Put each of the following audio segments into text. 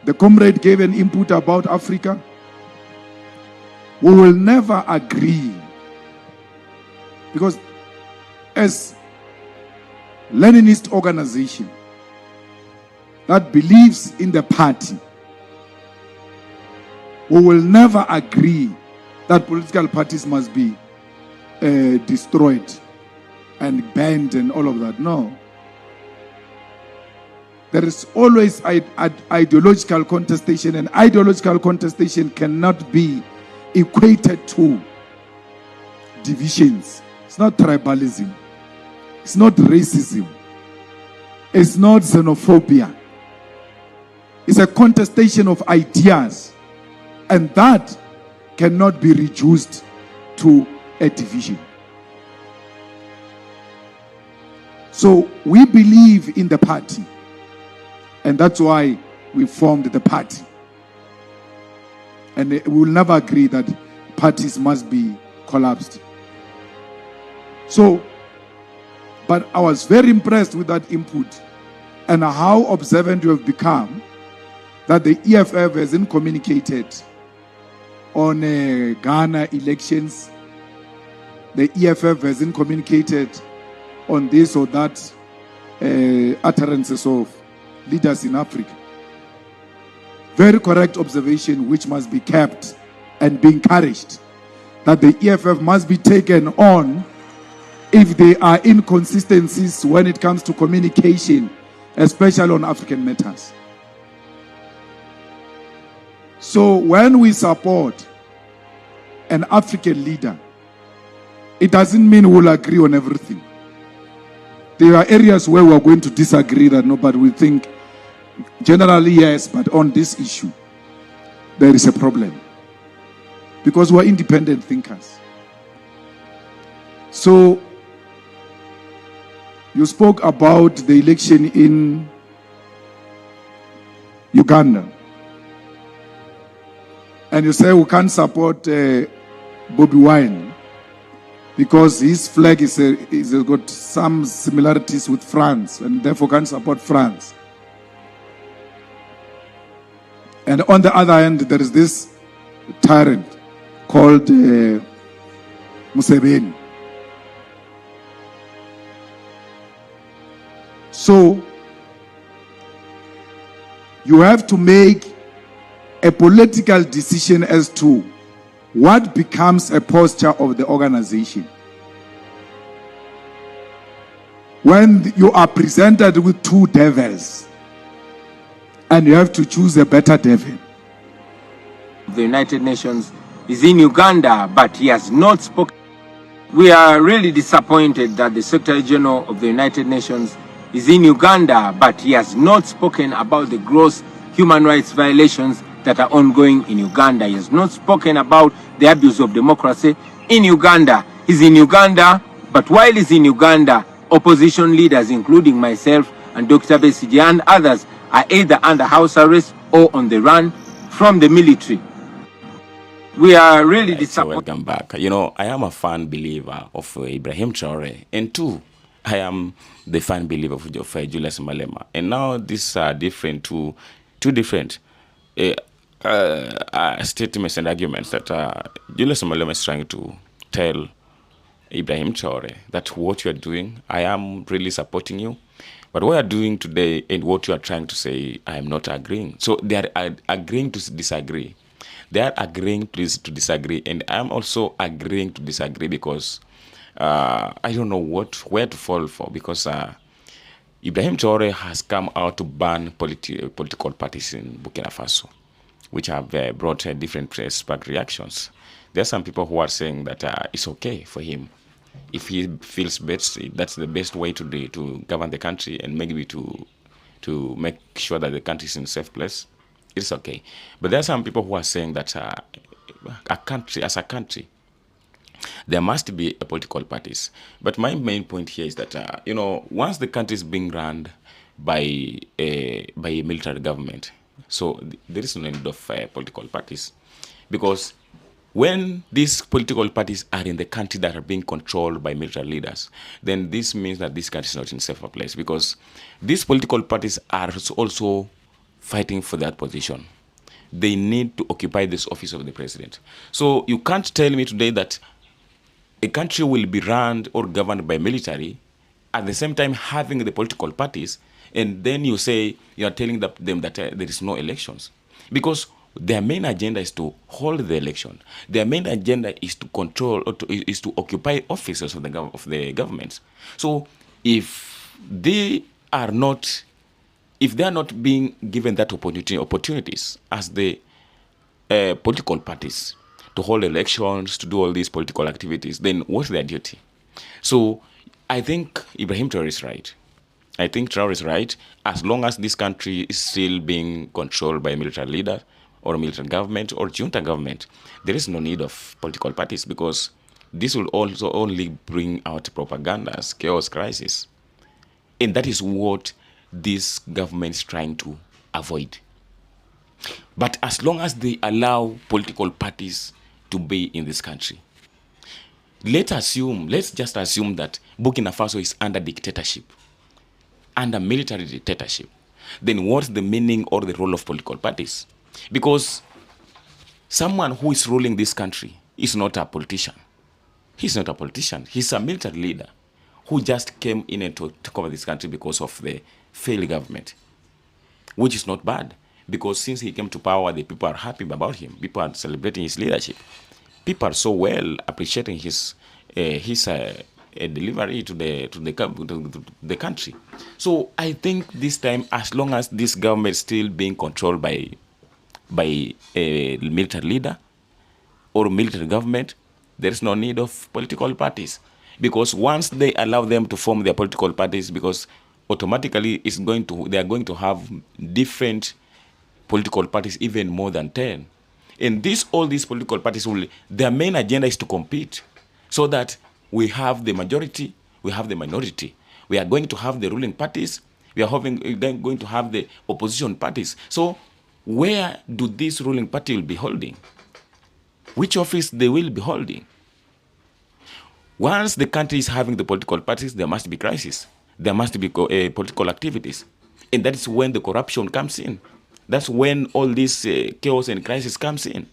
The comrade gave an input about Africa. We will never agree, because as Leninist organization that believes in the party, we will never agree that political parties must be destroyed and banned and all of that. No. There is always ideological contestation, and ideological contestation cannot be equated to divisions. It's not tribalism. It's not racism. It's not xenophobia. It's a contestation of ideas, and that cannot be reduced to a division. So we believe in the party, and that's why we formed the party. And we will never agree that parties must be collapsed. So, but I was very impressed with that input and how observant you have become that the EFF hasn't communicated on Ghana elections. The EFF hasn't communicated on this or that utterances of leaders in Africa. Very correct observation, which must be kept and be encouraged, that the EFF must be taken on if there are inconsistencies when it comes to communication, especially on African matters. So when we support an African leader, it doesn't mean we'll agree on everything. There are areas where we're going to disagree that nobody will think, generally yes, but on this issue, there is a problem. Because we're independent thinkers. So, you spoke about the election in Uganda. And you say we can't support Bobi Wine because his flag is got some similarities with France, and therefore can't support France. And on the other hand, there is this tyrant called Museveni. So, you have to make a political decision as to what becomes a posture of the organization. When you are presented with two devils, and you have to choose a better devil. The United Nations is in Uganda, but he has not spoken. We are really disappointed that the Secretary General of the United Nations is in Uganda, but he has not spoken about the gross human rights violations that are ongoing in Uganda. He has not spoken about the abuse of democracy in Uganda. He's in Uganda, but while he's in Uganda, opposition leaders, including myself and Dr. Besigye and others, are either under house arrest or on the run from the military. We are really disappointed. Welcome back. You know, I am a fan believer of Ibrahim Traore, and two, I am the fan believer of Julius Malema. And now these are different, two different statements and arguments that Julius Malema is trying to tell Ibrahim Traore that what you are doing, I am really supporting you. But what you are doing today and what you are trying to say, I am not agreeing. So they are agreeing to disagree. They are agreeing to disagree, and I am also agreeing to disagree because I don't know where to fall for, because Ibrahim Traore has come out to ban political parties in Burkina Faso, which have brought different spark reactions. There are some people who are saying that it's okay for him. If he feels best, that's the best way to govern the country and maybe to make sure that the country is in a safe place, it's okay. But there are some people who are saying that as a country, there must be a political parties. But my main point here is that once the country is being run by a military government, so there is no need of political parties, because when these political parties are in the country that are being controlled by military leaders, then this means that this country is not in a safer place, because these political parties are also fighting for that position. They need to occupy this office of the president. So you can't tell me today that a country will be run or governed by military, at the same time having the political parties, and then you say you are telling them that there is no elections. Because their main agenda is to hold the election. Their main agenda is to control or is to occupy offices of the government. So if they are not being given that opportunities as the political parties to hold elections, to do all these political activities, then what's their duty? So I think Ibrahim Traore is right. I think Traore is right. As long as this country is still being controlled by a military leader or a military government or junta government, there is no need of political parties, because this will also only bring out propagandas, chaos, crisis. And that is what this government is trying to avoid. But as long as they allow political parties to be in this country, let's just assume that Burkina Faso is under dictatorship, under military dictatorship. Then what's the meaning or the role of political parties? Because someone who is ruling this country is not a politician. He's not a politician. He's a military leader who just came in and took over this country because of the failed government, which is not bad. Because since he came to power, the people are happy about him. People are celebrating his leadership. People are so well appreciating his delivery to the country. So I think this time, as long as this government is still being controlled by a military leader or military government, there is no need of political parties. Because once they allow them to form their political parties, because automatically they are going to have different political parties, even more than 10. And all these political parties, their main agenda is to compete, so that we have the majority, we have the minority. We are going to have the ruling parties, we are going to have the opposition parties. So where do this ruling party will be holding? Which office they will be holding? Once the country is having the political parties, there must be crisis. There must be political activities. And that is when the corruption comes in. That's when all this chaos and crisis comes in.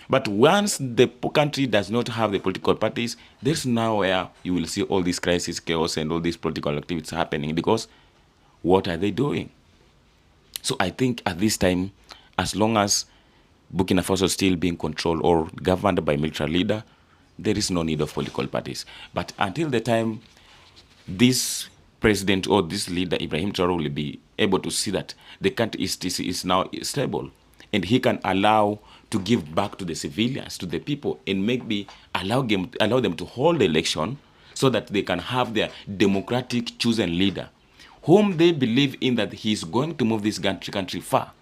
But once the country does not have the political parties, there's now where you will see all this crisis, chaos, and all these political activities happening, because what are they doing? So I think at this time, as long as Burkina Faso is still being controlled or governed by a military leader, there is no need of political parties. But until the time this president or this leader, Ibrahim Traore, will be able to see that the country is now stable, and he can allow to give back to the civilians, to the people, and maybe allow them to hold the election, so that they can have their democratic chosen leader, whom they believe in, that he is going to move this country far.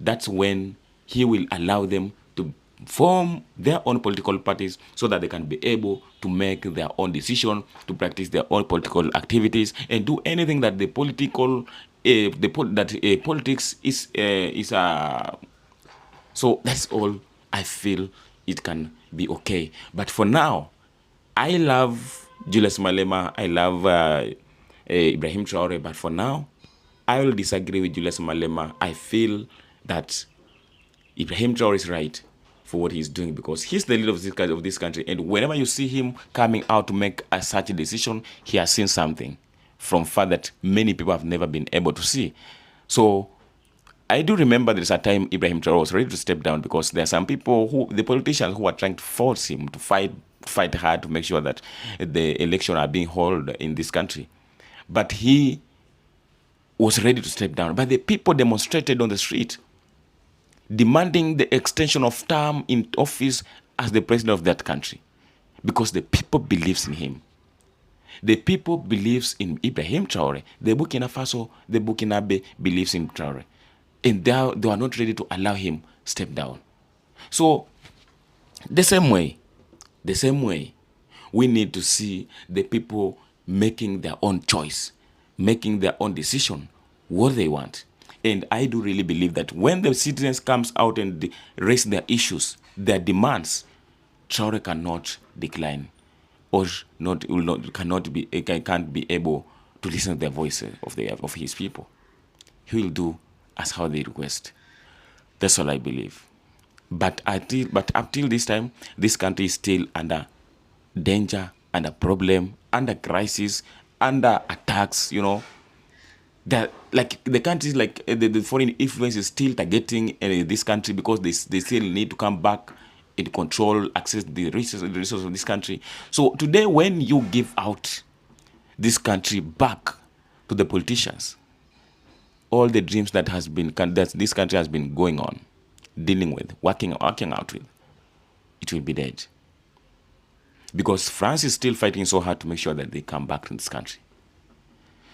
That's when he will allow them to form their own political parties, so that they can be able to make their own decision, to practice their own political activities, and do anything that politics is. So that's all I feel it can be okay. But for now, I love Julius Malema, I love Ibrahim Traore, but for now, I will disagree with Julius Malema. I feel that Ibrahim Traore is right for what he's doing, because he's the leader of this country, and whenever you see him coming out to make such a decision, he has seen something from far that many people have never been able to see. So I do remember there's a time Ibrahim Traore was ready to step down, because there are some people, the politicians, who are trying to force him to fight hard to make sure that the election are being held in this country. But he was ready to step down. But the people demonstrated on the street, demanding the extension of term in office as the president of that country, because the people believes in him. The people believes in Ibrahim Traore. The Burkina Faso, the Burkinabe believes in Traore. And they are not ready to allow him step down. So the same way, we need to see the people making their own choice, making their own decision, what they want. And I do really believe that when the citizens comes out and raise their issues, their demands, Traore cannot decline, or can't be able to listen to the voice of his people. He will do as how they request. That's all I believe. But up till this time, this country is still under danger, under problem, under crisis, under attacks, you know. That like the countries, like the foreign influence is still targeting this country because they still need to come back and control, access the resources of this country. So today, when you give out this country back to the politicians, all the dreams that this country has been going on, dealing with, working out with, it will be dead. Because France is still fighting so hard to make sure that they come back to this country.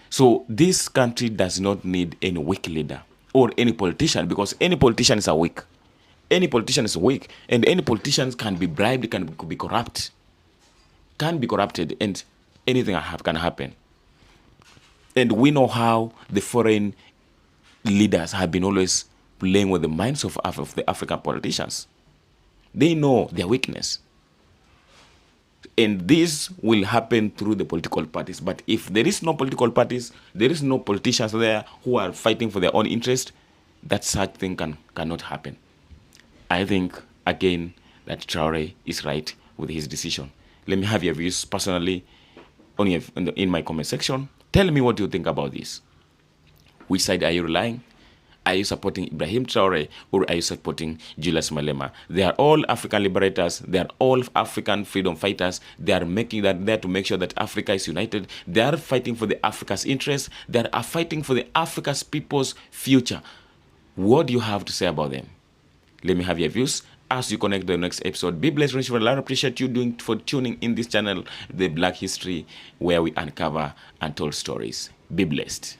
So this country does not need any weak leader or any politician, because any politician is weak. Any politician is weak, and any politician can be bribed, can be corrupt, can be corrupted, and anything can happen. And we know how the foreign leaders have been always playing with the minds of the African politicians. They know their weakness. And this will happen through the political parties. But if there is no political parties, there is no politicians there who are fighting for their own interest, that such thing cannot happen. I think, again, that Traore is right with his decision. Let me have your views personally in my comment section. Tell me what you think about this. Which side are you relying? Are you supporting Ibrahim Traore, or are you supporting Julius Malema? They are all African liberators. They are all African freedom fighters. They are making that there to make sure that Africa is united. They are fighting for the Africa's interests. They are fighting for the Africa's people's future. What do you have to say about them? Let me have your views as you connect to the next episode. Be blessed, rich. I appreciate you for tuning in this channel, The Black History, where we uncover untold stories. Be blessed.